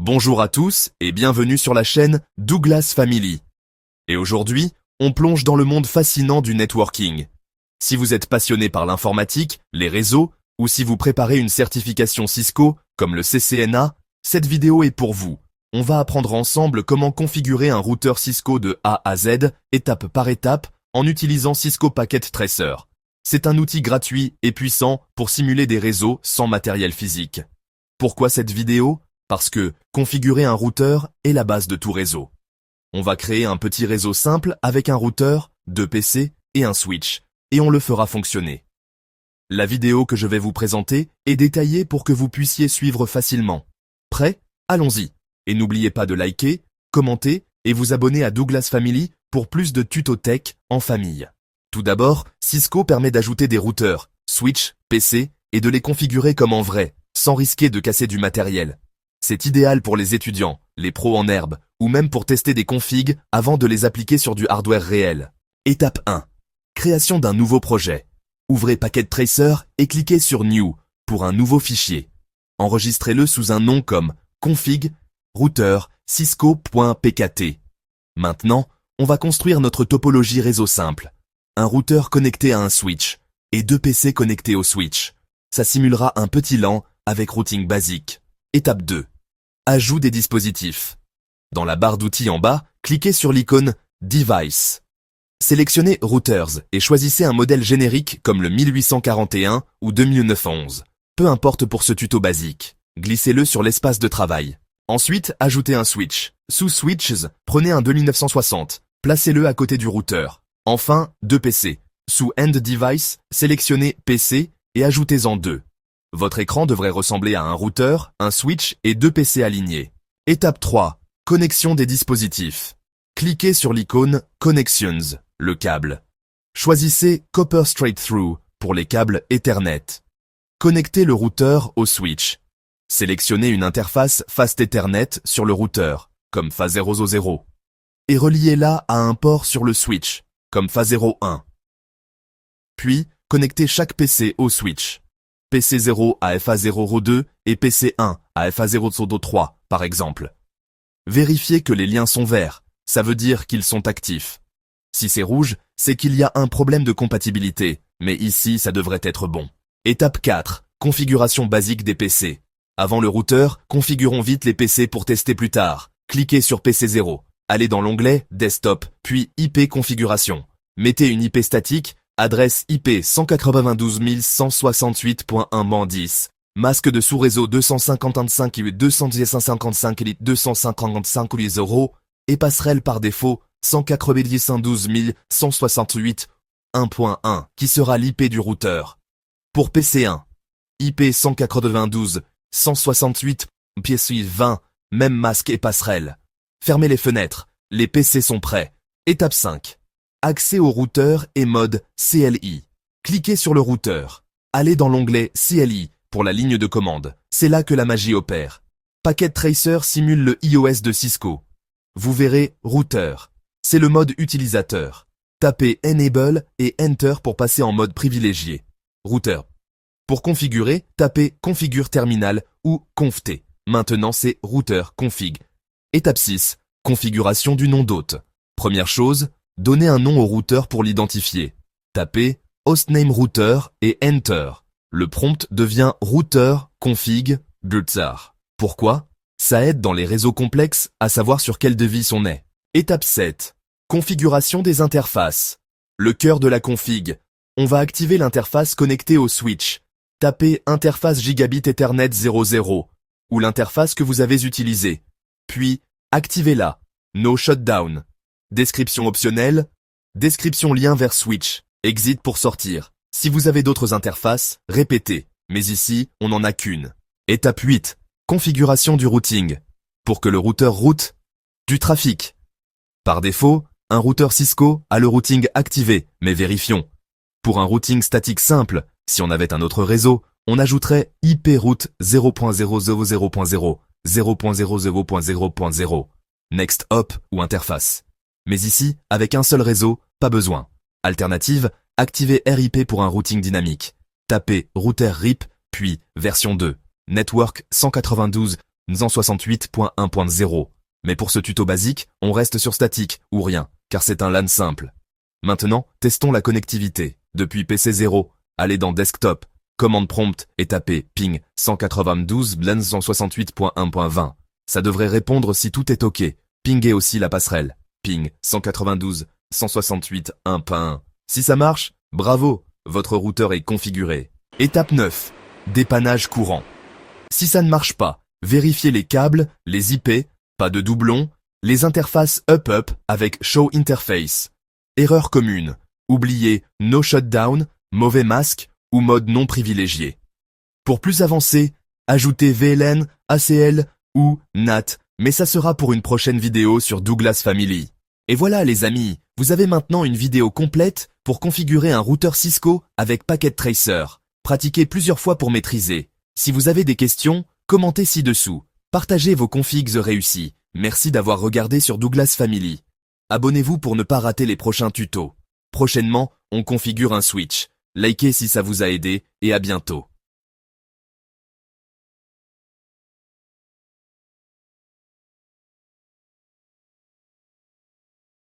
Bonjour à tous et bienvenue sur la chaîne Douglas Family. Et aujourd'hui, on plonge dans le monde fascinant du networking. Si vous êtes passionné par l'informatique, les réseaux, ou si vous préparez une certification Cisco, comme le CCNA, cette vidéo est pour vous. On va apprendre ensemble comment configurer un routeur Cisco de A à Z, étape par étape, en utilisant Cisco Packet Tracer. C'est un outil gratuit et puissant pour simuler des réseaux sans matériel physique. Pourquoi cette vidéo ? Parce que configurer un routeur est la base de tout réseau. On va créer un petit réseau simple avec un routeur, 2 PC et un switch, et on le fera fonctionner. La vidéo que je vais vous présenter est détaillée pour que vous puissiez suivre facilement. Prêt ? Allons-y. Et n'oubliez pas de liker, commenter et vous abonner à Douglas Family pour plus de tutos tech en famille. Tout d'abord, Cisco permet d'ajouter des routeurs, switch, PC et de les configurer comme en vrai, sans risquer de casser du matériel. C'est idéal pour les étudiants, les pros en herbe, ou même pour tester des configs avant de les appliquer sur du hardware réel. Étape 1. Création d'un nouveau projet. Ouvrez Packet Tracer et cliquez sur New pour un nouveau fichier. Enregistrez-le sous un nom comme config routeur cisco.pkt. Maintenant, on va construire notre topologie réseau simple. Un routeur connecté à un switch et 2 PC connectés au switch. Ça simulera un petit LAN avec routing basique. Étape 2. Ajout des dispositifs. Dans la barre d'outils en bas, cliquez sur l'icône Device. Sélectionnez Routers et choisissez un modèle générique comme le 1841 ou 2911. Peu importe pour ce tuto basique. Glissez-le sur l'espace de travail. Ensuite, ajoutez un switch. Sous Switches, prenez un 2960. Placez-le à côté du routeur. Enfin, 2 PC. Sous End Device, sélectionnez PC et ajoutez-en 2. Votre écran devrait ressembler à un routeur, un switch et 2 PC alignés. Étape 3. Connexion des dispositifs. Cliquez sur l'icône Connections, le câble. Choisissez Copper Straight Through pour les câbles Ethernet. Connectez le routeur au switch. Sélectionnez une interface Fast Ethernet sur le routeur, comme FA000, et reliez-la à un port sur le switch, comme FA01. Puis, connectez chaque PC au switch. PC0 à FA002 et PC1 à FA003, par exemple. Vérifiez que les liens sont verts, ça veut dire qu'ils sont actifs. Si c'est rouge, c'est qu'il y a un problème de compatibilité, mais ici ça devrait être bon. Étape 4. Configuration basique des PC. Avant le routeur, configurons vite les PC pour tester plus tard. Cliquez sur PC0, allez dans l'onglet Desktop, puis IP Configuration. Mettez une IP statique, adresse IP 192.168.1.10, masque de sous-réseau 255.255 euros et passerelle par défaut 192.168.1.1 qui sera l'IP du routeur. Pour PC1, IP 192.168, pièce 20, même masque et passerelle. Fermez les fenêtres, les PC sont prêts. Étape 5. Accès au routeur et mode CLI. Cliquez sur le routeur. Allez dans l'onglet CLI pour la ligne de commande. C'est là que la magie opère. Packet Tracer simule le iOS de Cisco. Vous verrez routeur. C'est le mode utilisateur. Tapez Enable et Enter pour passer en mode privilégié. Routeur. Pour configurer, tapez Configure Terminal ou Conft. Maintenant c'est routeur config. Étape 6. Configuration du nom d'hôte. Première chose, donnez un nom au routeur pour l'identifier. Tapez Hostname Router et Enter. Le prompt devient routeur config Butzar. Pourquoi ? Ça aide dans les réseaux complexes à savoir sur quel device on est. Étape 7. Configuration des interfaces. Le cœur de la config. On va activer l'interface connectée au switch. Tapez Interface Gigabit Ethernet 00 ou l'interface que vous avez utilisée. Puis, activez-la. No shutdown. Description optionnelle. Description lien vers switch. Exit pour sortir. Si vous avez d'autres interfaces, répétez. Mais ici, on n'en a qu'une. Étape 8. Configuration du routing. Pour que le routeur route du trafic. Par défaut, un routeur Cisco a le routing activé, mais vérifions. Pour un routing statique simple, si on avait un autre réseau, on ajouterait IP route 0.000.0, 0.00.0.0, next hop ou interface. Mais ici, avec un seul réseau, pas besoin. Alternative, activez RIP pour un routing dynamique. Tapez router RIP, puis version 2, network 192, NZN68.1.0. Mais pour ce tuto basique, on reste sur statique, ou rien, car c'est un LAN simple. Maintenant, testons la connectivité. Depuis PC 0, allez dans Desktop, commande prompt et tapez ping 192 NZN168.1.20. Ça devrait répondre si tout est OK. Pingez aussi la passerelle. Ping 192 168.1.1. Si ça marche, bravo, votre routeur est configuré. Étape 9. Dépannage courant. Si ça ne marche pas, vérifiez les câbles, les IP, pas de doublons, les interfaces up-up avec Show Interface. Erreur commune. Oubliez No Shutdown, mauvais masque ou mode non privilégié. Pour plus avancer, ajoutez VLAN, ACL ou NAT, mais ça sera pour une prochaine vidéo sur Douglas Family. Et voilà les amis, vous avez maintenant une vidéo complète pour configurer un routeur Cisco avec Packet Tracer. Pratiquez plusieurs fois pour maîtriser. Si vous avez des questions, commentez ci-dessous. Partagez vos configs réussis. Merci d'avoir regardé sur Douglas Family. Abonnez-vous pour ne pas rater les prochains tutos. Prochainement, on configure un switch. Likez si ça vous a aidé et à bientôt.